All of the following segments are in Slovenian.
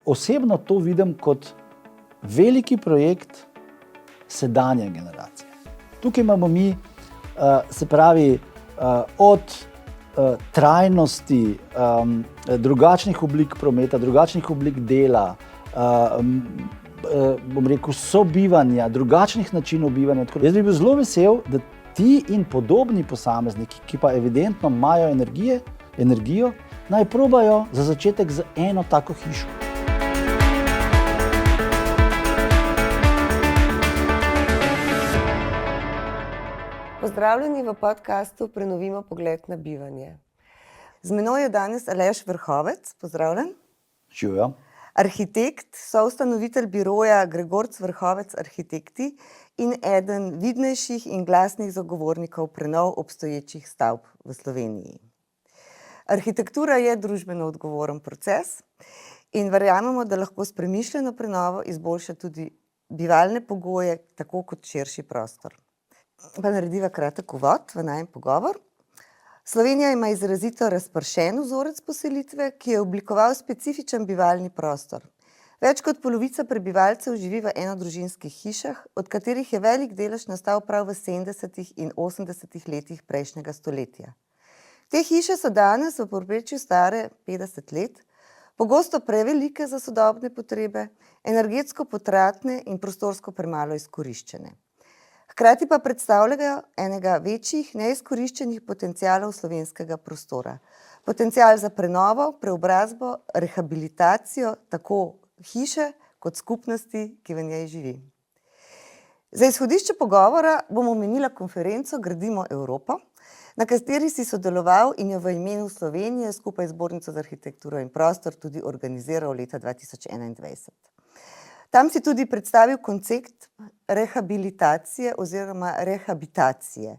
osebno to vidim kot veliki projekt sedanje generacije. Tukaj imamo mi, se pravi, od trajnosti, drugačnih oblik prometa, drugačnih oblik dela, bom rekel, sobivanja, drugačnih načinov bivanja. Jaz bi bil zelo vesel, da ti in podobni posamezniki, ki pa evidentno imajo energijo, naj probajo za začetek z eno tako hišo. Pozdravljeni v podcastu Prenovimo pogled na bivanje. Z menoj je danes Aleš Vrhovec, pozdravljen. Živjo. Arhitekt, soustanovitelj biroja Gregorc Vrhovec Arhitekti in eden vidnejših in glasnih zagovornikov prenov obstoječih stavb v Sloveniji. Arhitektura je družbeno odgovoren proces in verjamemo, da lahko s premišljeno prenovo izboljša tudi bivalne pogoje, tako kot širši prostor. Pa narediva kratek uvod v najin pogovor. Slovenija ima izrazito razpršen vzorec poselitve, ki je oblikoval specifičen bivalni prostor. Več kot polovica prebivalcev živi v enodružinskih hišah, od katerih je velik delež nastal prav v 70. in 80. letih prejšnjega stoletja. Te hiše so danes v povprečju stare 50 let, pogosto prevelike za sodobne potrebe, energetsko potratne in prostorsko premalo izkoriščene. Hkrati pa predstavljajo enega večjih neizkoriščenih potencialov slovenskega prostora. Potencial za prenovo, preobrazbo, rehabilitacijo tako hiše kot skupnosti, ki v njej živi. Za izhodišče pogovora bom omenila konferenco Gradimo Evropo, na kateri si sodeloval in jo v imenu Slovenije skupaj z Zbornico za arhitekturo in prostor tudi organiziral leta 2021. Tam si tudi predstavil koncept rehabilitacije oziroma rehabitacije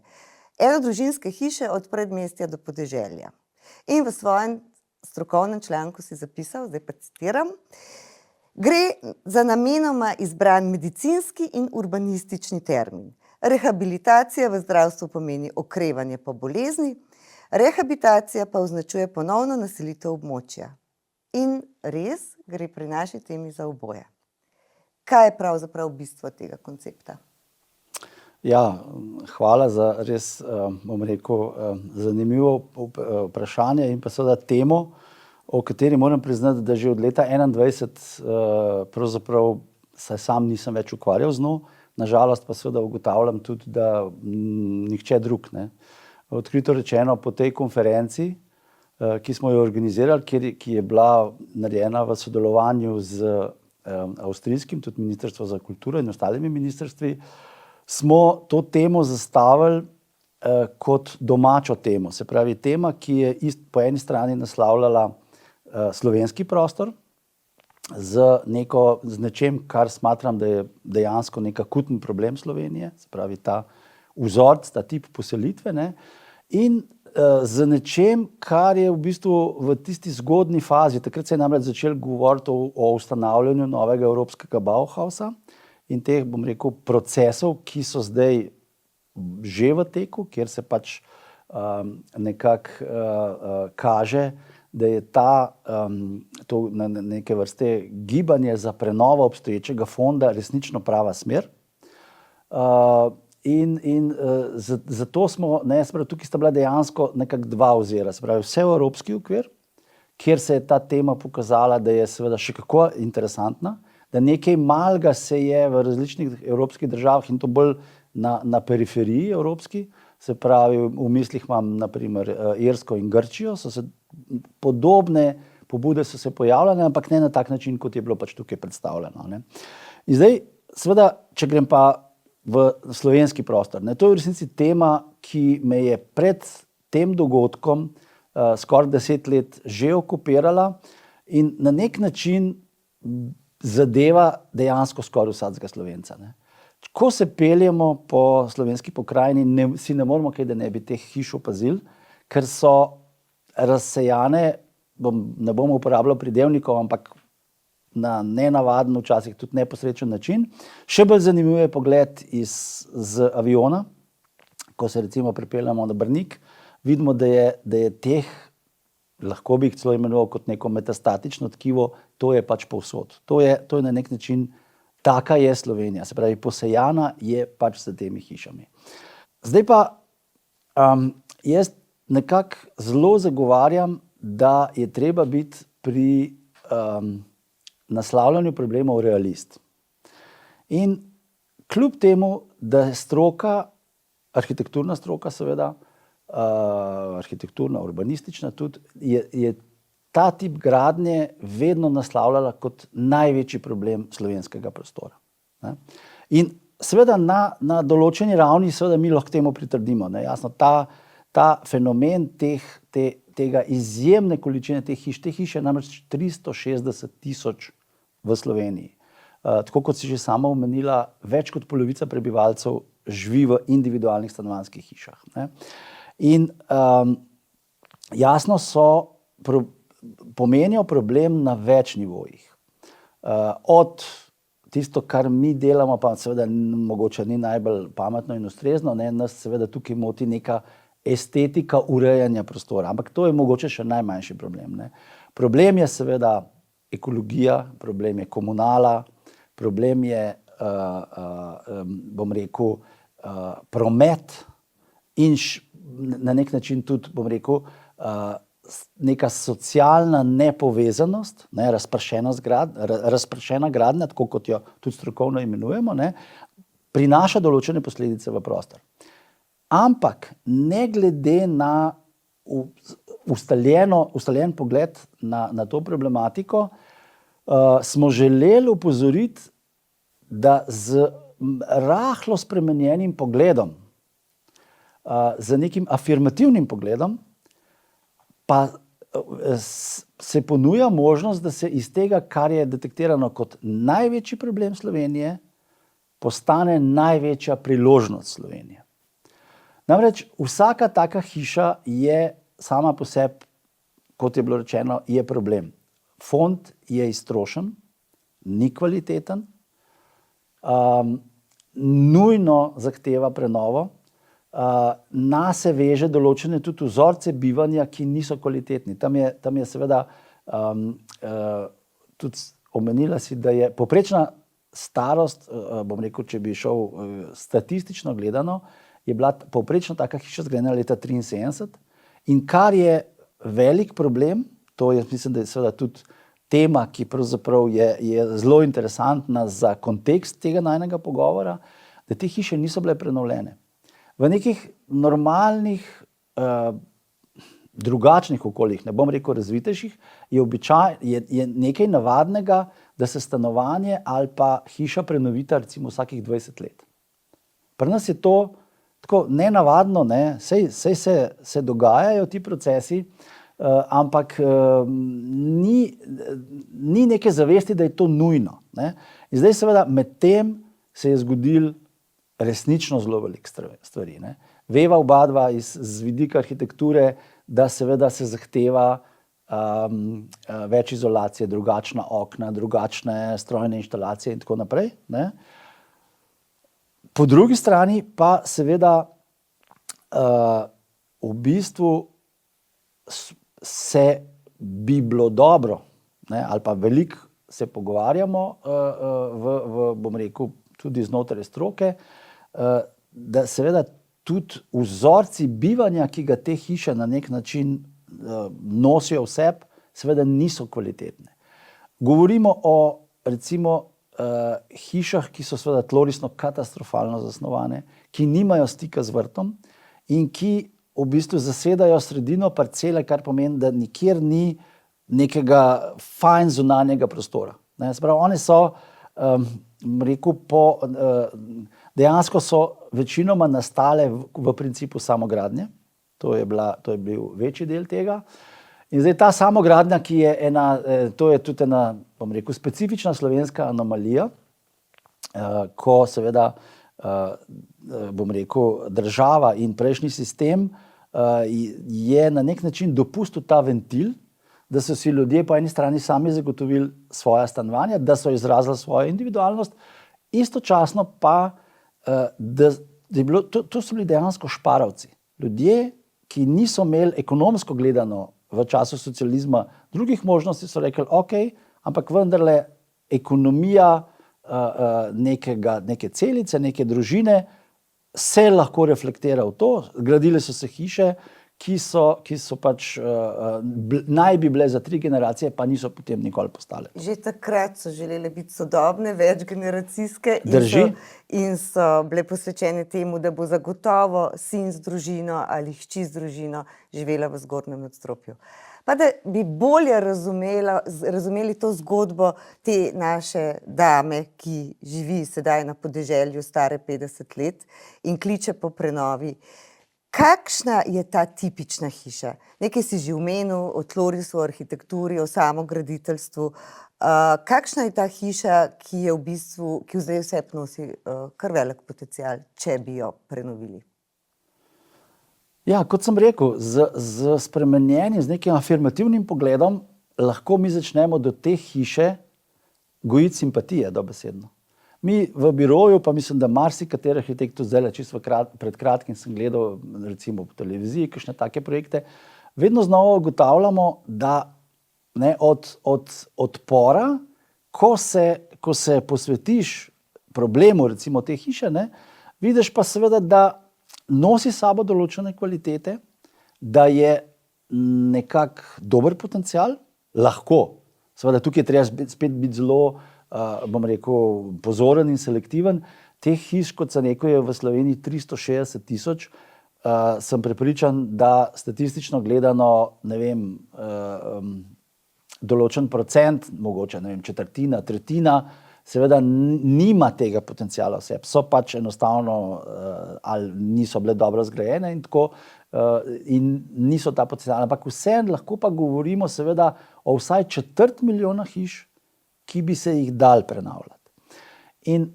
enodružinske hiše od predmestja do podeželja. In v svojem strokovnem članku si zapisal, zdaj pa citiram: gre za namenoma izbran medicinski in urbanistični termin. Rehabilitacija v zdravstvu pomeni okrevanje po bolezni, rehabilitacija pa označuje ponovno naselitev območja. In res gre pri naši temi za oboje. Kaj je pravzaprav bistvo tega koncepta? Ja, hvala za res, bom rekel, zanimivo vprašanje in pa seveda temo, o kateri moram priznati, da že od leta 2021 pravzaprav se sam nisem več ukvarjal z njo. Nažalost pa seveda ugotavljam tudi, da nihče drug, ne. Odkrito rečeno, po tej konferenci, ki smo jo organizirali, ki je bila narejena v sodelovanju z avstrijskim, tudi Ministrstvo za kulturo in ostalimi ministrstvi, smo to temo zastavili kot domačo temo. Se pravi, tema, ki je po eni strani naslavljala slovenski prostor z nečem, kar smatram, da je dejansko nek akuten problem Slovenije, se pravi ta vzorec, ta tip poselitve, ne, in z nečem, kar je v bistvu v tisti zgodnji fazi. Takrat se je namreč začel govoriti o ustanavljanju novega evropskega Bauhausa in teh, bom rekel, procesov, ki so zdaj že v teku, kjer se pač nekako kaže, da je to neke vrste gibanje za prenovo obstoječega fonda resnično prava smer. In zato smo, tukaj sta bila dejansko nekako dva ozira, se pravi vseevropski okvir, kjer se je ta tema pokazala, da je seveda še kako interesantna, da nekaj malega se je v različnih evropskih državah in to bolj na periferiji evropski, se pravi v mislih imam na primer Irsko in Grčijo, podobne pobude so se pojavljale, ampak ne na tak način, kot je bilo pač tukaj predstavljeno, ne. In zdaj, seveda, če grem pa v slovenski prostor, ne, to je v resnici tema, ki me je pred tem dogodkom skoraj 10 let že okupirala in na nek način zadeva dejansko skoraj vsakega Slovenca, ne. Ko se peljemo po slovenski pokrajini, si ne moremo kaj, da ne bi teh hiš opazili, ker so razsejane, ne bom uporabljal pridevnikov, ampak na nenavaden, včasih tudi neposrečen način. Še bolj zanimiv je pogled z aviona, ko se recimo pripeljemo na Brnik, vidimo, da je teh lahko bi jih celo imenoval kot neko metastatično tkivo, to je pač povsod. To je na nek način, taka je Slovenija, se pravi, posejana je pač s temi hišami. Zdaj pa jaz nekako zelo zagovarjam, da je treba biti pri naslavljanju problemov realist. In kljub temu, da je stroka, arhitekturna stroka seveda, arhitekturna, urbanistična tudi, je ta tip gradnje vedno naslavljala kot največji problem slovenskega prostora. Ne? In seveda na določeni ravni seveda mi lahko temu pritrdimo. Ne? Jasno, ta fenomen tega izjemne količine teh hiš je namreč 360 000 v Sloveniji. Tako kot si že sama omenila, več kot polovica prebivalcev živi v individualnih stanovanjskih hišah. Ne? In jasno pomenijo problem na več nivojih. Od tisto, kar mi delamo, pa seveda mogoče ni najbolj pametno in ustrezno, ne, nas seveda tukaj moti neka estetika urejanja prostora, ampak to je mogoče še najmanjši problem. Ne. Problem je seveda ekologija, problem je komunala, problem je, bom rekel, promet in na nek način tudi, bom rekel, neka socialna nepovezanost, ne, razpršena gradnja, tako kot jo tudi strokovno imenujemo, ne, prinaša določene posledice v prostor. Ampak ne glede na ustaljen pogled na to problematiko, smo želeli opozoriti, da z rahlo spremenjenim pogledom, z nekim afirmativnim pogledom, pa se ponuja možnost, da se iz tega, kar je detektirano kot največji problem Slovenije, postane največja priložnost Slovenije. Namreč vsaka taka hiša je sama po sebi, kot je bilo rečeno, je problem. Fond je iztrošen, ni kvaliteten, nujno zahteva prenovo, nase veže določene tudi vzorce bivanja, ki niso kvalitetni. Tam je seveda, tudi omenila si, da je povprečna starost, bom rekel, če bi šel statistično gledano, je bila povprečna taka hiša zgrajena leta 1973 in kar je velik problem, to je, mislim, da je seveda tudi tema, ki pravzaprav je zelo interesantna za kontekst tega najinega pogovora, da te hiše niso bile prenovljene. V nekih normalnih, drugačnih okoljih, ne bom rekel razvitejših, je nekaj navadnega, da se stanovanje ali pa hiša prenovita recimo vsakih 20 let. Pri nas je to tako nenavadno, ne? Sej se dogajajo ti procesi, ampak ni neke zavesti, da je to nujno. Ne? In zdaj seveda med tem se je zgodil resnično zelo veliko stvari. Ne? Veva oba dva z vidika arhitekture, da seveda se zahteva več izolacije, drugačna okna, drugačne strojne inštalacije in tako naprej. Ne? Po drugi strani pa seveda v bistvu bi bilo dobro, ne, ali pa veliko se pogovarjamo bom rekel, tudi znotraj stroke, da seveda tudi vzorci bivanja, ki ga te hiše na nek način nosijo v sebi, seveda niso kvalitetne. Govorimo o recimo hišah, ki so seveda tlorisno katastrofalno zasnovane, ki nimajo stika z vrtom in ki v bistvu zasedajo sredino parcele, kar pomeni, da nikjer ni nekega fajn zunanjega prostora. Ne, se pravi, one so, rekel, dejansko so večinoma nastale v principu samogradnje, to je bil večji del tega. In zdaj ta samogradnja, ki je to je tudi ena, bom rekel, specifična slovenska anomalija, ko seveda, bom rekel, država in prejšnji sistem je na nek način dopustil ta ventil, da so si ljudje po eni strani sami zagotovili svoja stanovanja, da so izrazili svojo individualnost, istočasno pa, da je bilo, to so bili dejansko šparavci. Ljudje, ki niso imeli ekonomsko gledano v času socializma drugih možnosti, so rekli, ok, ampak vendarle ekonomija neke celice, neke družine se lahko reflektira v to. Gradile so se hiše, ki so pač naj bi bile za 3 generacije, pa niso potem nikoli postale. Že takrat so želele biti sodobne, večgeneracijske in so bile posvečene temu, da bo zagotovo sin z družino ali hči z družino živela v zgornjem nadstropju. Pa da bi bolje razumeli to zgodbo te naše dame, ki živi sedaj na podeželju, stare 50 let in kliče po prenovi. Kakšna je ta tipična hiša? Nekaj si že omenil o tlorisu, o arhitekturi, o samograditeljstvu. Kakšna je ta hiša, ki zdaj vse nosi kar velik potencial, če bi jo prenovili? Ja, kot sem rekel, z spremenjenim, z nekim afirmativnim pogledom lahko mi začnemo do te hiše gojiti simpatije, dobesedno. Mi v biroju, pa mislim, da marsikateri arhitekt, zdaj čisto pred kratkim sem gledal recimo po televiziji kakšne take projekte, vedno znova ugotavljamo, da od odpora, ko se posvetiš problemu recimo te hiše, vidiš pa seveda, da nosi sabo določene kvalitete, da je nekak dober potencial, lahko. Seveda tukaj je treba spet biti zelo, bom rekel, pozoren in selektiven. Teh hiš, kot sem rekel, je v Sloveniji 360 000. Sem prepričan, da statistično gledano, ne vem, določen procent, mogoče, ne vem, četrtina, tretjina, seveda nima tega potenciala vse. So pač enostavno ali niso bile dobro zgrajene in tako in niso ta potencial. Ampak vseeno lahko pa govorimo seveda o vsaj 250 000 hiš, ki bi se jih dal prenavljati. In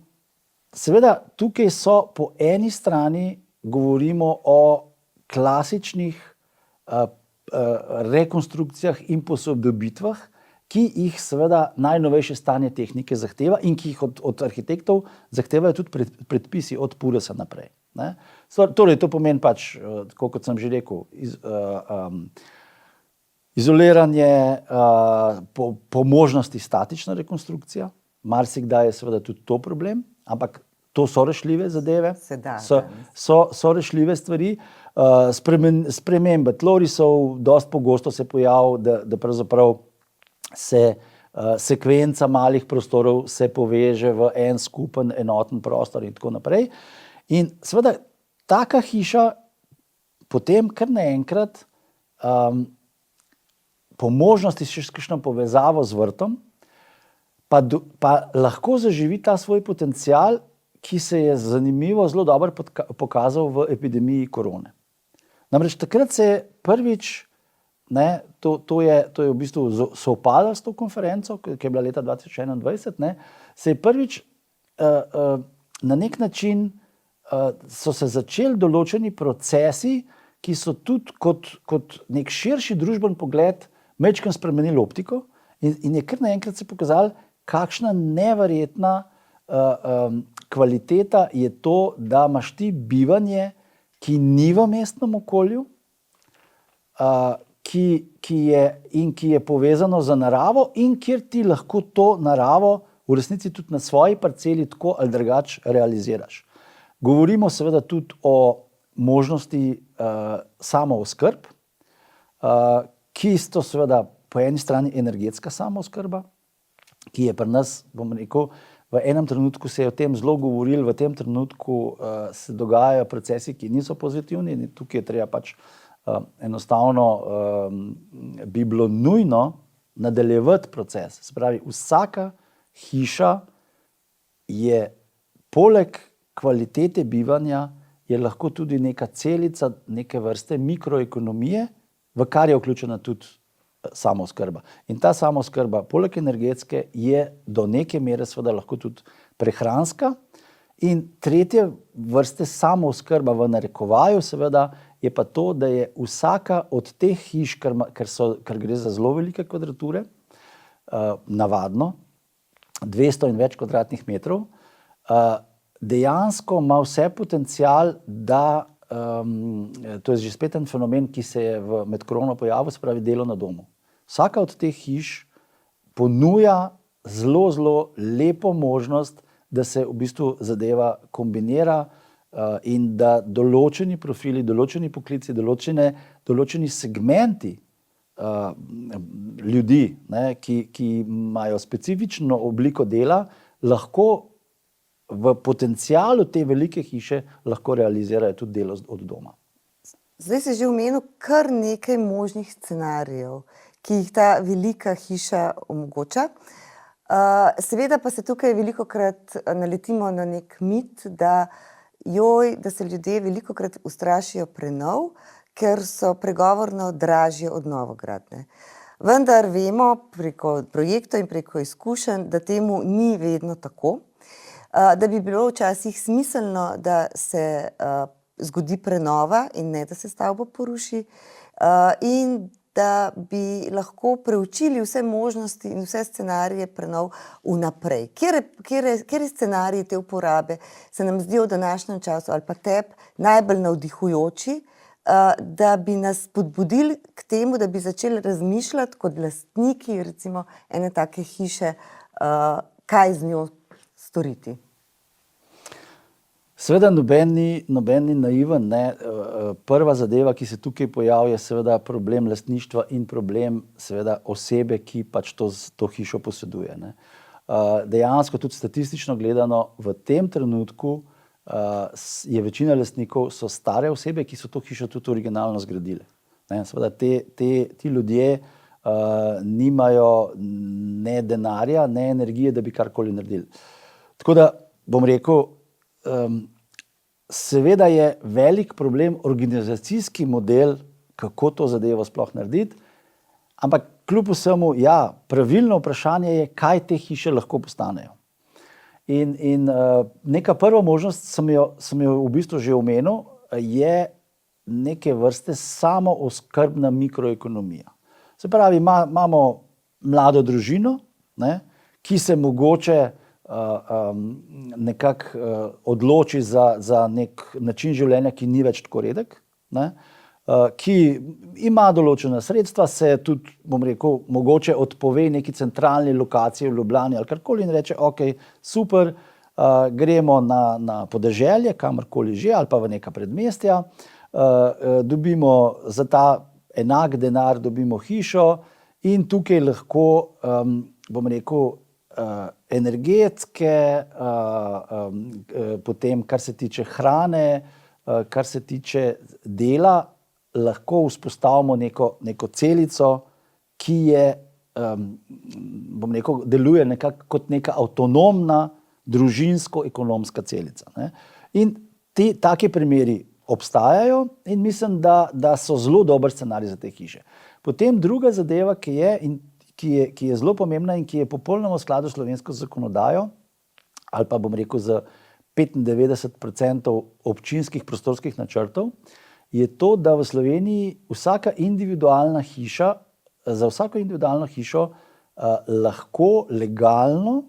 seveda tukaj so po eni strani govorimo o klasičnih rekonstrukcijah in posodobitvah, ki jih seveda najnovejše stanje tehnike zahteva in ki jih od arhitektov zahtevajo tudi predpisi od PURS-a naprej. Torej, to pomeni pač, tako kot sem že rekel, izoliranje, po možnosti statična rekonstrukcija. Marsikdaj je seveda tudi to problem, ampak to so rešljive zadeve. So rešljive stvari. Spremembe tlorisov, dosti pogosto se pojavi, da pravzaprav se sekvenca malih prostorov se poveže v en skupen enoten prostor in tako naprej. In seveda taka hiša potem kar naenkrat po možnosti še s kakšno povezavo z vrtom pa lahko zaživi ta svoj potencial, ki se je zanimivo zelo dobro pokazal v epidemiji korone. Namreč takrat se je prvič, to je v bistvu sovpadalo s to konferenco, ki je bila leta 2021, se je prvič na nek način so se začeli določeni procesi, ki so tudi kot nek širši družben pogled majčkeno spremenili optiko in je kar naenkrat se pokazalo, kakšna neverjetna kvaliteta je to, da imaš ti bivanje, ki ni v mestnem okolju, ki je povezano z naravo in kjer ti lahko to naravo v resnici tudi na svoji parceli tako ali drugače realiziraš. Govorimo seveda tudi o možnosti samooskrb, ki so seveda po eni strani energetska samooskrba, ki je pri nas, bom rekel, v enem trenutku se je o tem zelo govorilo, v tem trenutku se dogajajo procesi, ki niso pozitivni in tukaj je treba pač enostavno bi bilo nujno nadaljevati proces. Se pravi, vsaka hiša je poleg kvalitete bivanja je lahko tudi neka celica, neke vrste mikroekonomije, v kar je vključena tudi samooskrba. In ta samooskrba, poleg energetske, je do neke mere seveda lahko tudi prehranska. In tretje vrste samooskrba v narekovaju seveda je pa to, da je vsaka od teh hiš, ker gre za zelo velike kvadrature, navadno, 200 in več kvadratnih metrov, dejansko ima vse potencial, da to je že spet en fenomen, ki se je med korono pojavil, se pravi delo na domu. Vsaka od teh hiš ponuja zelo, zelo lepo možnost, da se v bistvu zadeva kombinira in da določeni profili, določeni poklici, določeni segmenti ljudi, ne, ki imajo specifično obliko dela, lahko v potencialu te velike hiše lahko realizirajo tudi delo od doma. Zdaj si že omenil kar nekaj možnih scenarijev, ki jih ta velika hiša omogoča. Seveda pa se tukaj velikokrat naletimo na nek mit, da se ljudje velikokrat ustrašijo prenov, ker so pregovorno dražje od novogradnje. Vendar vemo preko projektov in preko izkušenj, da temu ni vedno tako, da bi bilo včasih smiselno, da se zgodi prenova in ne, da se stavba poruši, in da bi lahko preučili vse možnosti in vse scenarije prenov vnaprej. Kateri scenariji te uporabe se nam zdijo v današnjem času ali pa tebi najbolj navdihujoči, da bi nas spodbudili k temu, da bi začeli razmišljati kot lastniki recimo ene take hiše, kaj z njo storiti? Seveda noben ni naiven, ne. Prva zadeva, ki se tukaj pojavi, je seveda problem lastništva in problem seveda osebe, ki pač to hišo poseduje, ne. Dejansko tudi statistično gledano v tem trenutku je večina lastnikov so stare osebe, ki so to hišo tudi originalno zgradile. Ne, seveda ti ljudje nimajo ne denarja, ne energije, da bi karkoli naredili. Tako da bom rekel, seveda je velik problem organizacijski model, kako to zadevo sploh narediti, ampak kljub vsemu, ja, pravilno vprašanje je, kaj te hiše lahko postanejo. In neka prva možnost, sem jo v bistvu že omenil, je neke vrste samooskrbna mikroekonomija. Se pravi, imamo mlado družino, ne, ki se mogoče nekako odloči za nek način življenja, ki ni več tako redek, ne, ki ima določena sredstva, se tudi, bom rekel, mogoče odpove neki centralni lokaciji v Ljubljani ali karkoli in reče, okej, super, gremo na podeželje, kamorkoli že, ali pa v neka predmestja, dobimo za ta enak denar, dobimo hišo in tukaj lahko, bom rekel, energetske, potem kar se tiče hrane, kar se tiče dela, lahko vzpostavimo neko celico, ki je, bom rekel, deluje nekako kot neka avtonomna družinsko-ekonomska celica, ne. In taki primeri obstajajo in mislim, da so zelo dober scenarij za te hiše. Potem druga zadeva, ki je zelo pomembna in ki je popolnoma v skladu s slovensko zakonodajo, ali pa bom rekel z 95% občinskih prostorskih načrtov, je to, da v Sloveniji za vsako individualno hišo lahko legalno,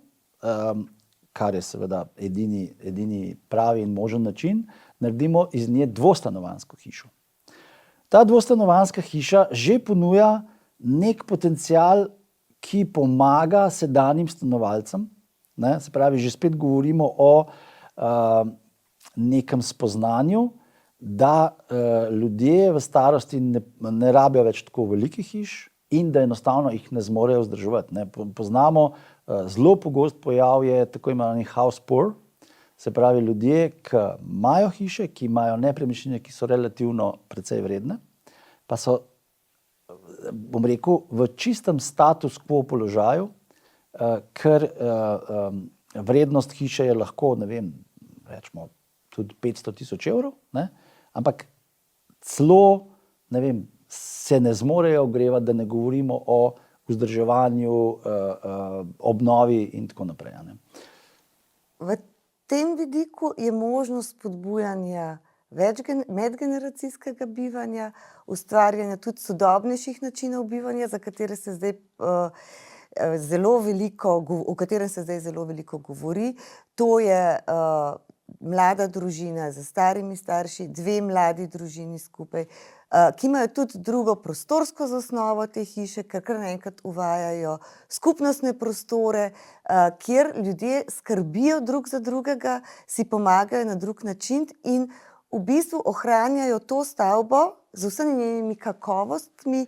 kar je seveda edini pravi in možen način, naredimo iz nje dvostanovanjsko hišo. Ta dvostanovanjska hiša že ponuja nek potencial, ki pomaga sedanjim stanovalcem, ne, se pravi, že spet govorimo o nekem spoznanju, da ljudje v starosti ne rabijo več tako velikih hiš in da enostavno jih ne zmorejo vzdrževati, ne. Poznamo, zelo pogost pojav je tako imenovani house poor, se pravi ljudje, ki imajo hiše, ki imajo nepremičnine, ki so relativno precej vredne, pa so, bom rekel, v čistem status quo položaju, ker vrednost hiše je lahko, ne vem, rečemo tudi 500.000 evrov, ne, ampak celo, ne vem, se ne zmorejo ogrevati, da ne govorimo o vzdrževanju, obnovi in tako naprej, ne. V tem vidiku je možnost spodbujanja medgeneracijskega bivanja, ustvarjanja tudi sodobnejših načinov bivanja, o katerem se zdaj zelo veliko govori. To je mlada družina z starimi starši, 2 mladi družini skupaj, ki imajo tudi drugo prostorsko zasnovo te hiše, ker kar naenkrat uvajajo skupnostne prostore, kjer ljudje skrbijo drug za drugega, si pomagajo na drug način in v bistvu ohranjajo to stavbo z vsemi njenimi kakovostmi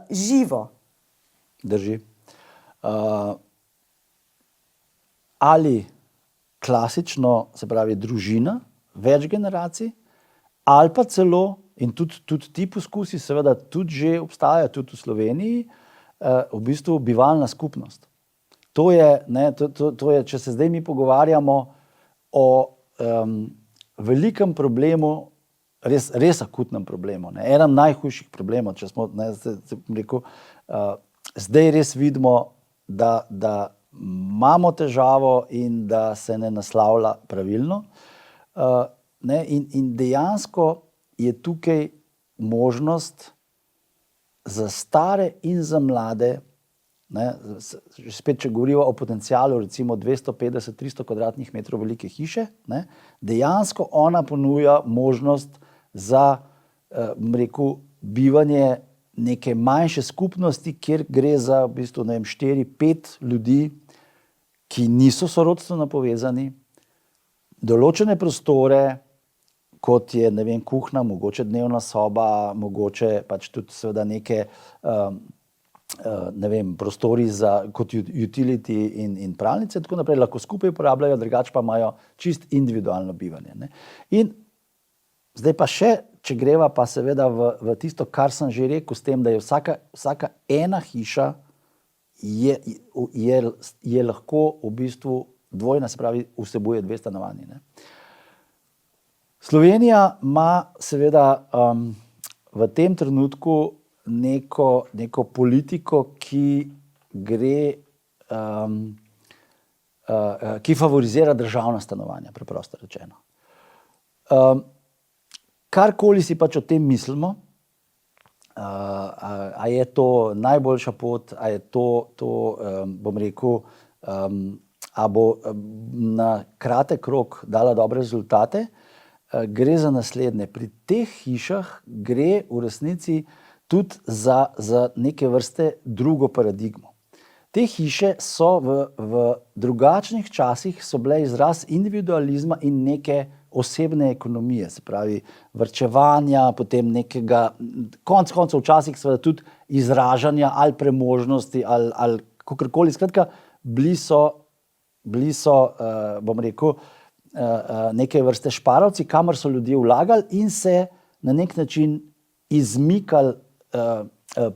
živo. Drži. Ali klasično, se pravi družina, več generacij, ali pa celo, in tudi ti poskusi seveda tudi že obstajajo, tudi v Sloveniji, v bistvu bivalna skupnost. To je, če se zdaj mi pogovarjamo o velikem problemu, res akutnem problemu, enem najhujših problemov, če smo, rekel, zdaj res vidimo, da imamo težavo in da se ne naslavlja pravilno. In dejansko je tukaj možnost za stare in za mlade, spet če govorimo o potencialu recimo 250-300 kvadratnih metrov velike hiše, dejansko ona ponuja možnost za, rekel, bivanje neke manjše skupnosti, kjer gre za v bistvu, 4-5 ljudi, ki niso sorodstveno povezani, določene prostore, kot je, kuhinja, mogoče dnevna soba, mogoče pač tudi seveda neke, prostori za, kot utility in pralnice, tako naprej, lahko skupaj uporabljajo, drugače pa imajo čist individualno bivanje. In zdaj pa še, če greva pa seveda v tisto, kar sem že rekel, s tem, da je vsaka ena hiša je lahko v bistvu dvojna, se pravi, vsebuje 2 stanovanji. Slovenija ima seveda v tem trenutku neko politiko, ki gre, ki favorizira državna stanovanja, preprosto rečeno. Karkoli si pač o tem mislimo, a je to najboljša pot, a je to bom rekel, a bo na kratek rok dala dobre rezultate, gre za naslednje. Pri teh hišah gre v resnici tudi za neke vrste drugo paradigmo. Te hiše so v drugačnih časih so bile izraz individualizma in neke osebne ekonomije, se pravi varčevanja, potem nekega, konec koncev včasih seveda tudi izražanja ali premožnosti ali kakorkoli, skratka, bili so, bom rekel, neke vrste šparovci, kamor so ljudje vlagali in se na nek način izmikali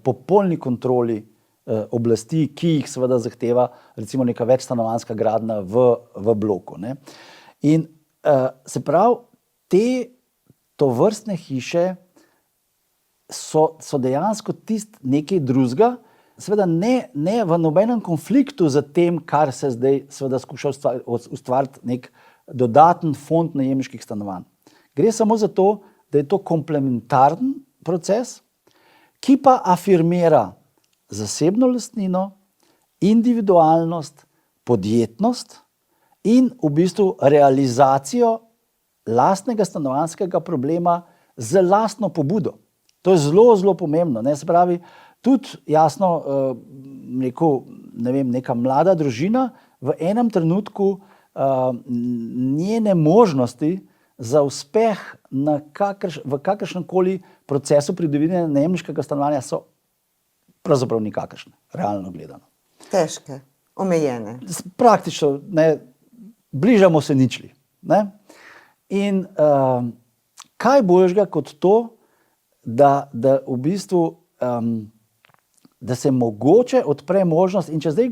popolni kontroli oblasti, ki jih seveda zahteva recimo neka večstanovanjska gradnja v bloku. In se pravi, te tovrstne hiše so dejansko nekaj drugega, seveda ne v nobenem konfliktu z tem, kar se zdaj seveda skuša ustvariti nek dodaten fond najemniških stanovanj. Gre samo za to, da je to komplementaren proces, ki pa afirmira zasebno lastnino, individualnost, podjetnost in v bistvu realizacijo lastnega stanovanjskega problema z lastno pobudo. To je zelo, zelo pomembno. Se pravi, tudi jasno, neka mlada družina v enem trenutku njene možnosti za uspeh v kakršnemkoli procesu pridobivanja najemniškega stanovanja so pravzaprav nikakršne, realno gledano. Težke, omejene. Praktično, bližamo se ničli. In kaj boljšega kot to, da v bistvu, da se mogoče odpre možnost, in če zdaj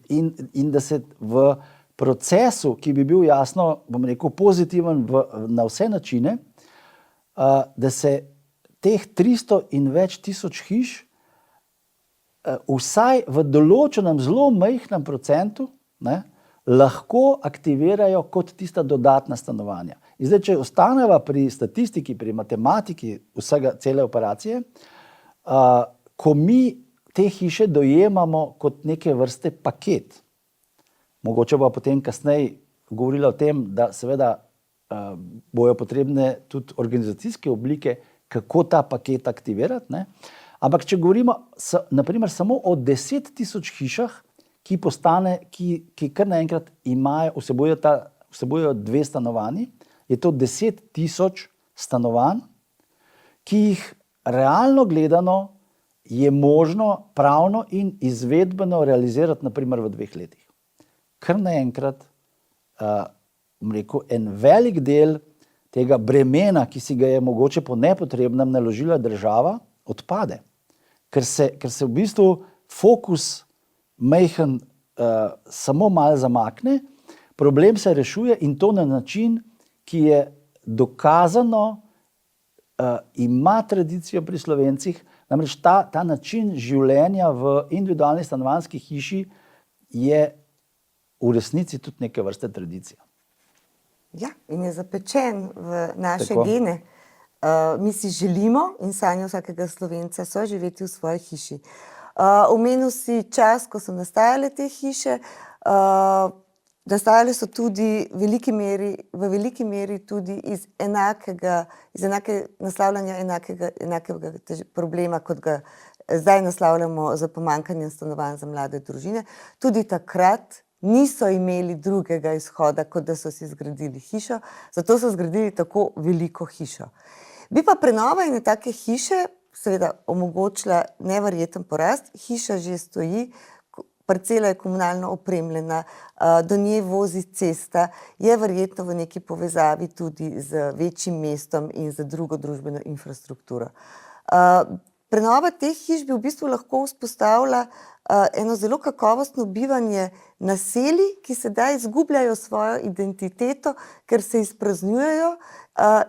in da se v procesu, ki bi bil jasno, bom rekel, pozitiven na vse načine, da se teh 300 in več tisoč hiš vsaj v določenem zelo majhnem procentu lahko aktivirajo kot tista dodatna stanovanja. In zdaj, če ostaneva pri statistiki, pri matematiki cele operacije, ko mi te hiše dojemamo kot neke vrste paket, mogoče pa potem kasneje govorila o tem, da seveda bojo potrebne tudi organizacijske oblike, kako ta paket aktivirati, ne. Ampak če govorimo naprimer samo o 10.000 hišah, ki kar naenkrat vsebujejo 2 stanovanji, je to 10.000 stanovanj, ki jih realno gledano je možno pravno in izvedbeno realizirati naprimer v 2 letih. Kar naenkrat, en velik del tega bremena, ki si ga je mogoče po nepotrebnem naložila država, odpade. Ker se v bistvu fokus majhen samo malo zamakne, problem se rešuje in to na način, ki je dokazano ima tradicijo pri Slovencih, namreč ta način življenja v individualni stanovanjski hiši je v resnici tudi neke vrste tradicija. Ja, in je zapečen v naše Tako. gene. Mi si želimo in sanja vsakega Slovenca soživeti v svoji hiši. Omenil si čas, ko so nastajale te hiše. Nastajale so tudi v veliki meri tudi iz naslavljanja enakega problema, kot ga zdaj naslavljamo z pomanjkanjem stanovanj za mlade družine. Tudi takrat niso imeli drugega izhoda, kot da so si zgradili hišo, zato so zgradili tako veliko hišo. Bi pa prenova ene take hiše seveda omogočila neverjeten porast. Hiša že stoji, parcela je komunalno opremljena, do nje vozi cesta, je verjetno v neki povezavi tudi z večjim mestom in z drugo družbeno infrastrukturo. Prenova teh hiš bi v bistvu lahko vzpostavila eno zelo kakovostno bivanje naselij, ki sedaj izgubljajo svojo identiteto, ker se izpraznujejo,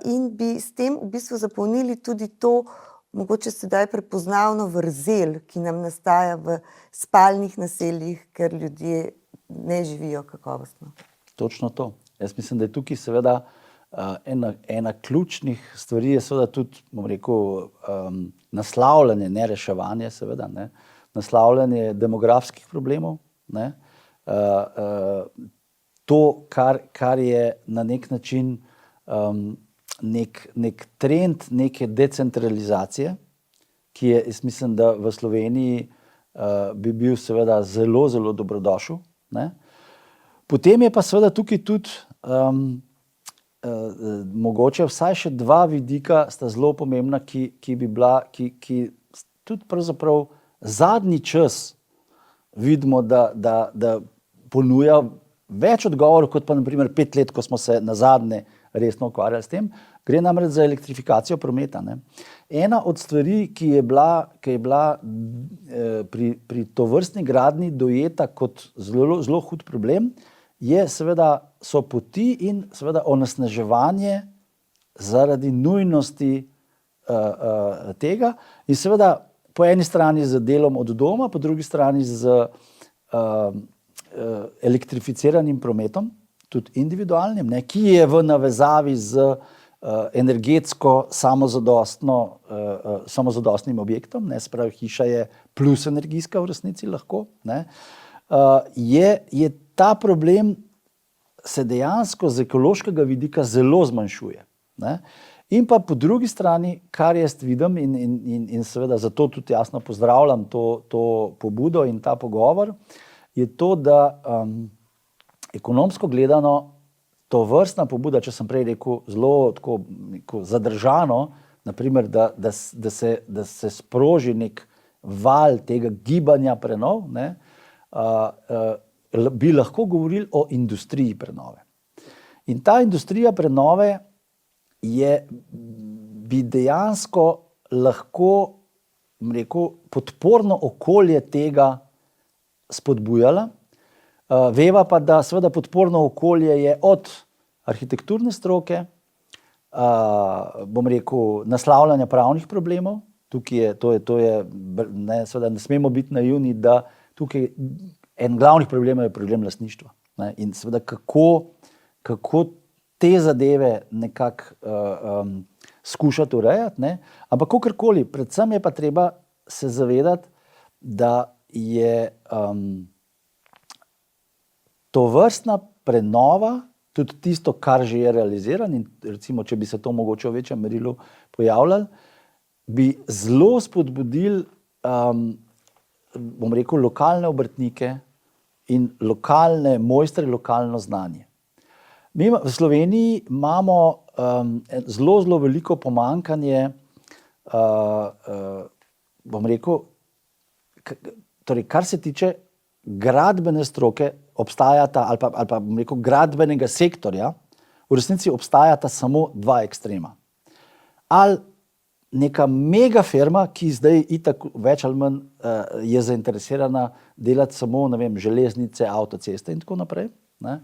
in bi s tem v bistvu zapolnili tudi to mogoče sedaj prepoznavno vrzel, ki nam nastaja v spalnih naseljih, ker ljudje ne živijo kakovostno. Točno to. Jaz mislim, da je tukaj seveda ena ključnih stvari je seveda tudi, bom rekel, naslavljanje, ne reševanje seveda, ne, naslavljanje demografskih problemov, ne, to, kar je na nek način nek trend neke decentralizacije, ki je, jaz mislim, da v Sloveniji bi bil seveda zelo, zelo dobrodošel, ne. Potem je pa seveda tukaj tudi mogoče vsaj še 2 vidika sta zelo pomembna, ki tudi pravzaprav zadnji čas vidimo, da ponuja več odgovorov, kot pa na primer 5 let, ko smo se nazadnje resno ukvarjali s tem. Gre namreč za elektrifikacijo prometa, ne. Ena od stvari, ki je bila pri tovrstni gradnji dojeta kot zelo, zelo hud problem, so poti in seveda onesnaževanje zaradi nujnosti tega in seveda po eni strani z delom od doma, po drugi strani z elektrificiranim prometom, tudi individualnim, ne, ki je v navezavi z energetsko samozadostnim objektom, ne, se pravi, hiša je plus energijska v resnici lahko, ne, je ta problem se dejansko z ekološkega vidika zelo zmanjšuje, ne. In pa po drugi strani, kar jaz vidim in seveda zato tudi jasno pozdravljam to pobudo in ta pogovor, je to, da ekonomsko gledano tovrstna pobuda, če sem prej rekel, zelo tako zadržano, naprimer, da se sproži nek val tega gibanja prenov, ne, bi lahko govorili o industriji prenove. In ta industrija prenove bi dejansko lahko, bom rekel, podporno okolje tega spodbujala. Veva pa, da seveda podporno okolje je od arhitekturne stroke, bom rekel, naslavljanja pravnih problemov. Tukaj seveda ne smemo biti naivni, da tukaj en glavnih problemov je problem lastništva, ne, in seveda kako te zadeve nekako skušati urejati, ne, ampak kakorkoli, predvsem je pa treba se zavedati, da je tovrstna prenova tudi tisto, kar že je realizirano, in recimo, če bi se to mogoče v večjem merilu pojavljalo, bi zelo spodbudili, bom rekel, lokalne obrtnike in lokalne mojstre, lokalno znanje. Mi v Sloveniji imamo zelo, zelo veliko pomanjkanje, bom rekel, torej, kar se tiče gradbene stroke, obstajata, ali pa bom rekel, gradbenega sektorja, v resnici obstajata samo dva ekstrema. Ali neka mega firma, ki zdaj itak več ali manj je zainteresirana delati samo, ne vem, železnice, avtoceste in tako naprej, ne.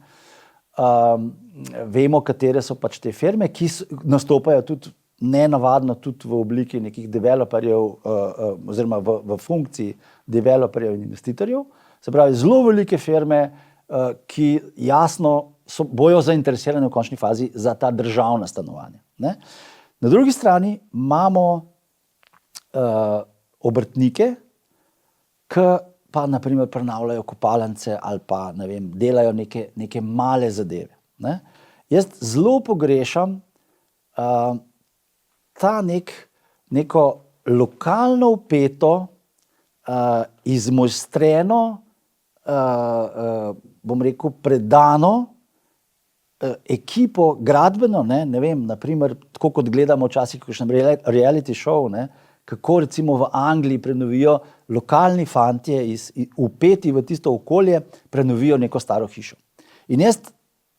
Vemo, katere so pač te firme, ki nastopajo tudi nenavadno tudi v obliki nekih developerjev oziroma v funkciji developerjev in investitorjev. Se pravi, zelo velike firme, ki jasno bojo zainteresirane v končni fazi za ta državna stanovanja, ne. Na drugi strani imamo obrtnike, ki pa na primer prenavljajo kopalnice ali pa, ne vem, delajo neke male zadeve, ne. Jaz zelo pogrešam ta neko lokalno vpeto, izmojstreno, bom rekel, predano ekipo gradbeno, ne vem, na primer, tako kot gledamo včasih kakšen reality show, ne, kako recimo v Angliji prenovijo lokalni fantje vpeti v tisto okolje, prenovijo neko staro hišo. In jaz,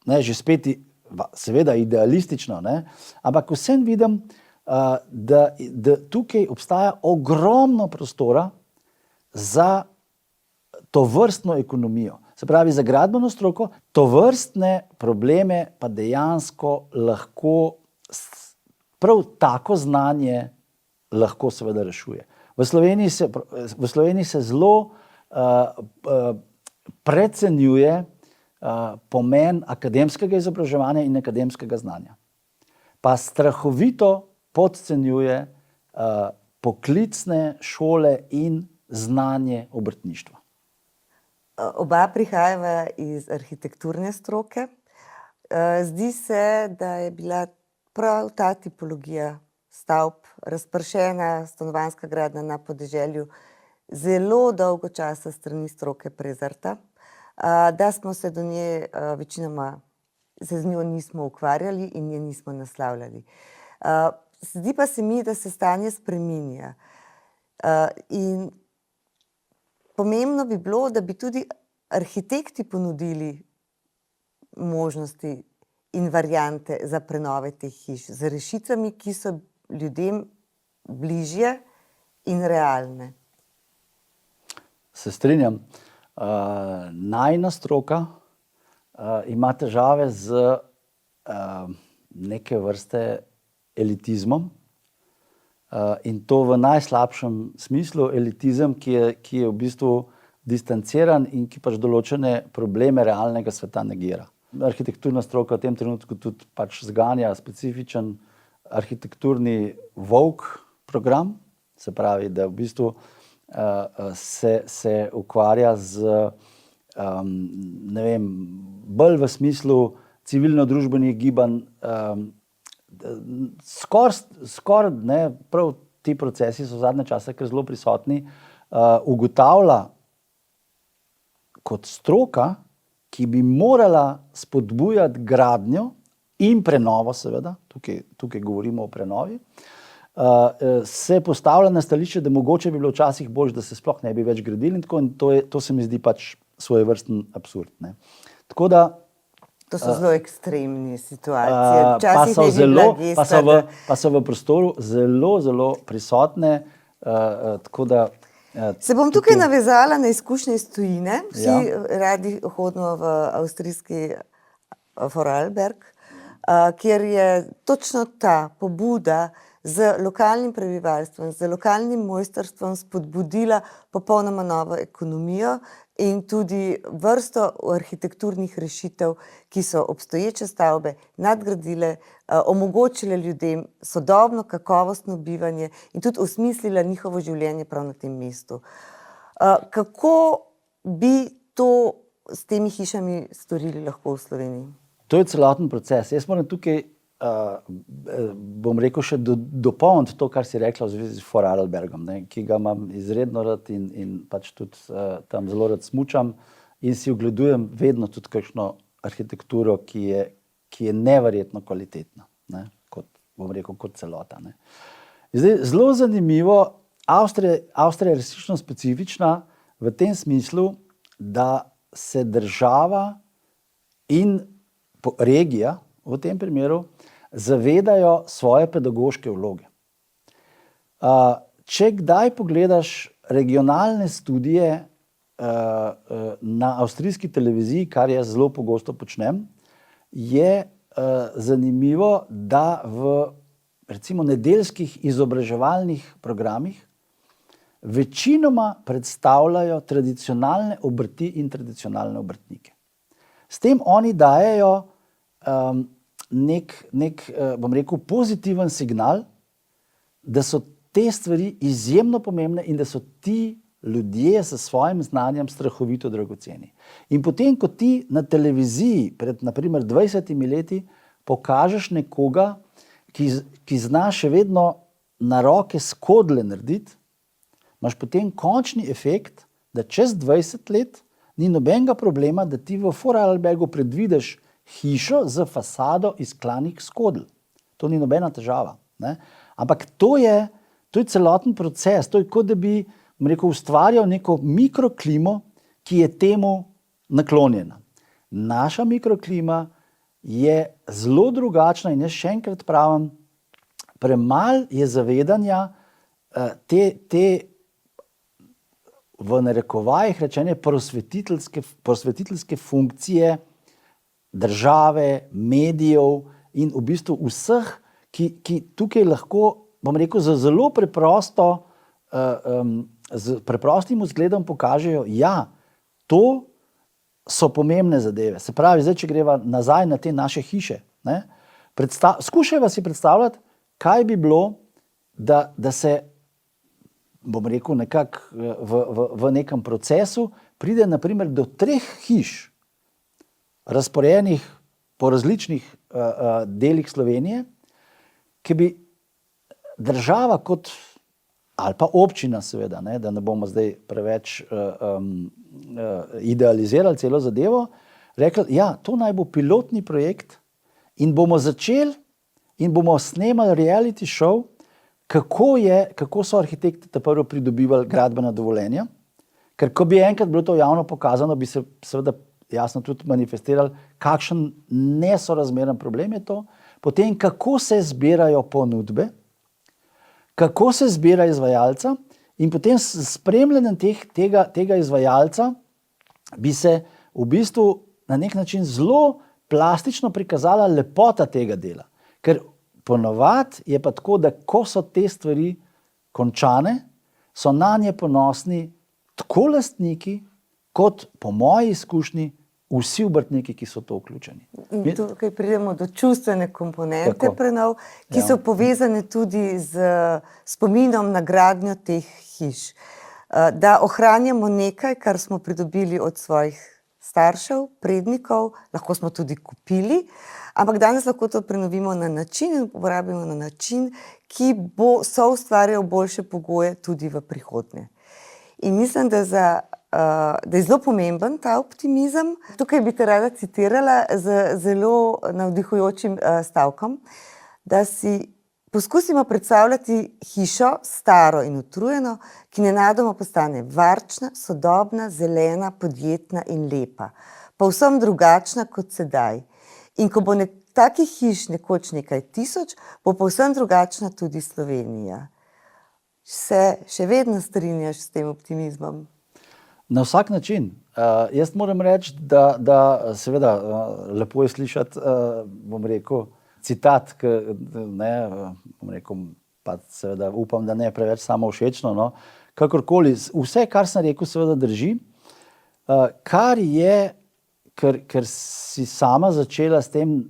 ne, že spet, seveda idealistično, ne, ampak vsem vidim, da tukaj obstaja ogromno prostora za tovrstno ekonomijo. Se pravi, za gradbeno stroko tovrstne probleme pa dejansko lahko prav tako znanje lahko seveda rešuje. V Sloveniji se zelo precenjuje pomen akademskega izobraževanja in akademskega znanja. Pa strahovito podcenjuje poklicne šole in znanje obrtništva. Oba prihajava iz arhitekturne stroke. Zdi se, da je bila prav ta tipologija stavb, razpršena stanovanjska gradnja na podeželju, zelo dolgo časa s strani stroke prezrta, da smo se do nje večinoma se z njo nismo ukvarjali in je nismo naslavljali. Zdi pa se mi, da se stanje spreminja. In pomembno bi bilo, da bi tudi arhitekti ponudili možnosti in variante za prenove teh hiš, z rešitvami, ki so ljudem bližje in realne. Se strinjam. Najina stroka ima težave z neke vrste elitizmom, in to v najslabšem smislu, elitizem, ki je v bistvu distanciran in ki pač določene probleme realnega sveta negira. Arhitekturna stroka v tem trenutku tudi pač zganja specifičen arhitekturni woke program, se pravi, da v bistvu se ukvarja z, ne vem, bolj v smislu civilno-družbenih gibanj, skoraj, ne, prav ti procesi so zadnje čase kar zelo prisotni, ugotavlja kot stroka, ki bi morala spodbujati gradnjo in prenovo, seveda, tukaj govorimo o prenovi, se postavlja na stališče, da mogoče bi bilo včasih boljše, da se sploh ne bi več gradili, in tako, in to se mi zdi pač svojevrsten absurd, ne. Tako da to so zelo ekstremne situacije. Pa so v prostoru zelo, zelo prisotne, tako da se bom tukaj navezala na izkušnje iz tujine. Vsi radi hodimo v avstrijski Vorarlberg, kjer je točno ta pobuda z lokalnim prebivalstvom, z lokalnim mojstrstvom spodbudila popolnoma novo ekonomijo in tudi vrsto arhitekturnih rešitev, ki so obstoječe stavbe nadgradile, omogočile ljudem sodobno, kakovostno bivanje in tudi osmislila njihovo življenje prav na tem mestu. Kako bi to s temi hišami storili lahko v Sloveniji? To je celoten proces. Jaz moram tukaj, bom rekel, še dopolniti to, kar si rekla v zvezi s Vorarlbergom, ki ga imam izredno rad in pač tudi tam zelo rad smučam in si ogledujem vedno tudi kakšno arhitekturo, ki je neverjetno kvalitetna, kot, bom rekel, kot celota. Zdaj, zelo zanimivo, Avstrija je resnično specifična v tem smislu, da se država in regija v tem primeru zavedajo svoje pedagoške vloge. Če kdaj pogledaš regionalne studije na avstrijski televiziji, kar jaz zelo pogosto počnem, je zanimivo, da v recimo nedeljskih izobraževalnih programih večinoma predstavljajo tradicionalne obrti in tradicionalne obrtnike. S tem oni dajejo nek, bom rekel, pozitiven signal, da so te stvari izjemno pomembne in da so ti ljudje s svojim znanjem strahovito dragoceni. In potem, ko ti na televiziji pred, na primer, 20 leti pokažeš nekoga, ki zna še vedno na roke skodle narediti, imaš potem končni efekt, da čez 20 let ni nobenega problema, da ti v Vorarlbergu predvidiš hišo z fasado iz klanih skodl. To ni nobena težava. Ampak to je celoten proces, to je kot da bi, bom rekel, ustvarjal neko mikroklimo, ki je temu naklonjena. Naša mikroklima je zelo drugačna in jaz še enkrat pravim, premalo je zavedanja te v narekovajih rečene prosvetiteljske funkcije države, medijev in v bistvu vseh, ki tukaj lahko, bom rekel, zelo preprosto, z preprostim vzgledom pokažejo, ja, to so pomembne zadeve. Se pravi, zdaj, če greva nazaj na te naše hiše, skušajva si predstavljati, kaj bi bilo, da se, bom rekel, nekako v nekem procesu pride na primer do 3 hiš, razporejenih po različnih delih Slovenije, ki bi država kot, ali pa občina seveda, da ne bomo zdaj preveč idealizirali celo zadevo, rekli, ja, to naj bo pilotni projekt in bomo začeli in bomo snemali reality show, kako so arhitekti prvo pridobivali gradbena dovoljenja, ker ko bi enkrat bilo to javno pokazano, bi se seveda jasno tudi manifestirali, kakšen nesorazmeren problem je to, potem kako se zbirajo ponudbe, kako se zbira izvajalca in potem s spremljanjem tega izvajalca bi se v bistvu na nek način zelo plastično prikazala lepota tega dela. Ker ponovadi je pa tako, da ko so te stvari končane, so nanje ponosni tako lastniki, kot po moji izkušnji vsi obrtniki, ki so to vključeni. In tukaj pridemo do čustvene komponente prenov, ki so povezane tudi z spominom na gradnjo teh hiš. Da ohranjamo nekaj, kar smo pridobili od svojih staršev, prednikov, lahko smo tudi kupili, ampak danes lahko to prenovimo na način in uporabimo na način, ki bo soustvarjal boljše pogoje tudi v prihodnje. In mislim, da je zelo pomemben ta optimizem. Tukaj bi te rada citirala z zelo navdihujočim stavkom, da si poskusimo predstavljati hišo, staro in utrujeno, ki nenadoma postane varčna, sodobna, zelena, podjetna in lepa. Povsem drugačna kot sedaj. In ko bo takih hiš nekoč nekaj tisoč, bo povsem drugačna tudi Slovenija. Se še vedno strinjaš s tem optimizmom? Na vsak način. Jaz moram reči, da seveda lepo je slišati, bom rekel, citat, bom rekel, pa seveda upam, da ne preveč samovšečno, no. Kakorkoli, vse, kar sem rekel, seveda drži. Kar je, ker si sama začela s tem,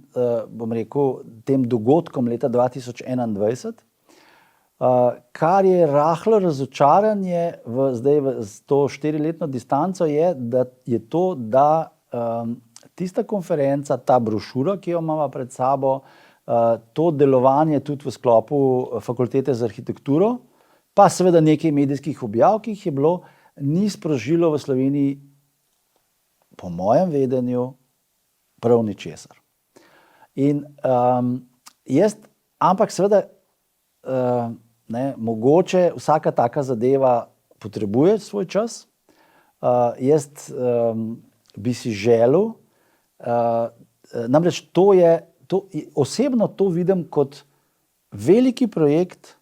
bom rekel, tem dogodkom leta 2021, kar je rahlo razočaranje zdaj s to 4-letno distanco je to, da tista konferenca, ta brošura, ki jo imamo pred sabo, to delovanje tudi v sklopu fakultete za arhitekturo, pa seveda nekaj medijskih objav, ki jih je bilo, ni sprožilo v Sloveniji, po mojem vedenju, prav ničesar. In ampak seveda, mogoče vsaka taka zadeva potrebuje svoj čas. Jaz bi si želel, namreč osebno to vidim kot veliki projekt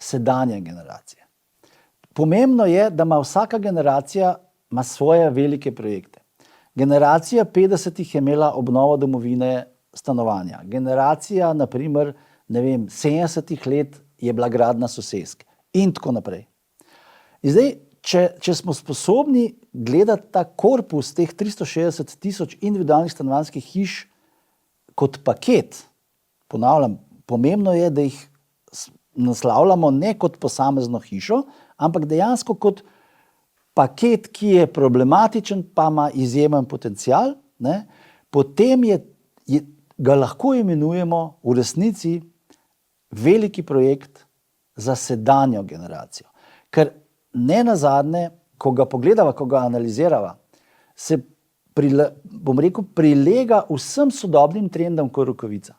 sedanje generacije. Pomembno je, da ima vsaka generacija svoje velike projekte. Generacija 50-ih je imela obnovo domovine, stanovanja. Generacija, na primer, 70-ih let je bila gradnja sosesk in tako naprej. In zdaj, če smo sposobni gledati ta korpus teh 360 tisoč individualnih stanovanjskih hiš kot paket, ponavljam, pomembno je, da jih naslavljamo ne kot posamezno hišo, ampak dejansko kot paket, ki je problematičen, pa ima izjemen potencial, potem ga lahko imenujemo v resnici veliki projekt za sedanjo generacijo. Ker nenazadnje, ko ga pogledava, ko ga analizirava, se prilega vsem sodobnim trendom kot rokavica.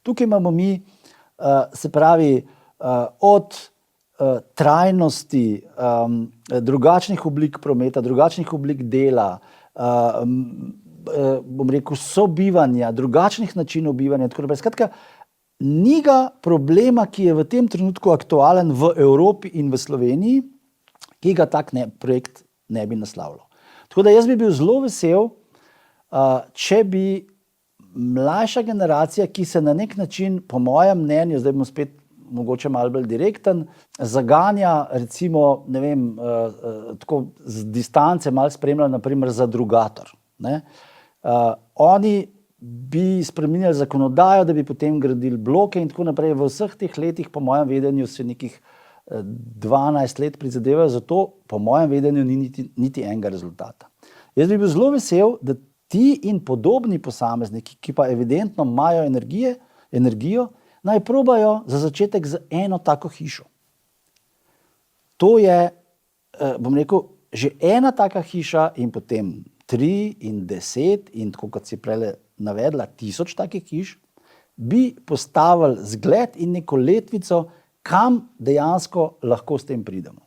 Tukaj imamo mi, se pravi, od trajnosti, drugačnih oblik prometa, drugačnih oblik dela, sobivanja, drugačnih načinov bivanja, tako naprej. Skratka, ni ga problema, ki je v tem trenutku aktualen v Evropi in v Sloveniji, ki ga tak projekt ne bi naslavljal. Tako da jaz bi bil zelo vesel, če bi mlajša generacija, ki se na nek način, po mojem mnenju, zdaj bom spet mogoče malo bolj direkten, zaganja, recimo, tako z distance malo spremlja, na primer, Zadrugator. Oni bi spreminjali zakonodajo, da bi potem gradili bloke in tako naprej. V vseh teh letih, po mojem vedenju, se nekih 12 let prizadevajo, zato po mojem vedenju ni niti enega rezultata. Jaz bi bil zelo vesel, da ti in podobni posamezniki, ki pa evidentno imajo energijo, naj probajo za začetek z eno tako hišo. To je, bom rekel, že ena taka hiša in potem 3 in 10 in tako kot si prej navedla, 1000 takih hiš, bi postavili zgled in neko letvico, kam dejansko lahko s tem pridemo.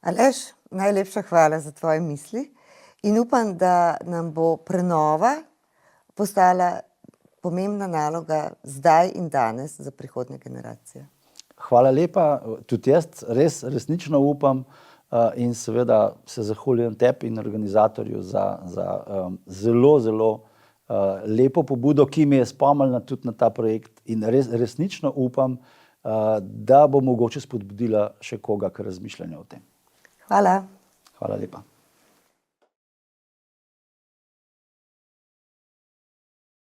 Aleš, najlepša hvala za tvoje misli in upam, da nam bo prenova postala pomembna naloga zdaj in danes za prihodnje generacije. Hvala lepa, tudi jaz resnično upam in seveda se zahvaljujem tebi in organizatorju za zelo, zelo lepo pobudo, ki me je spomnila tudi na ta projekt in resnično upam, da bo mogoče spodbudila še koga k razmišljanju o tem. Hvala. Hvala lepa.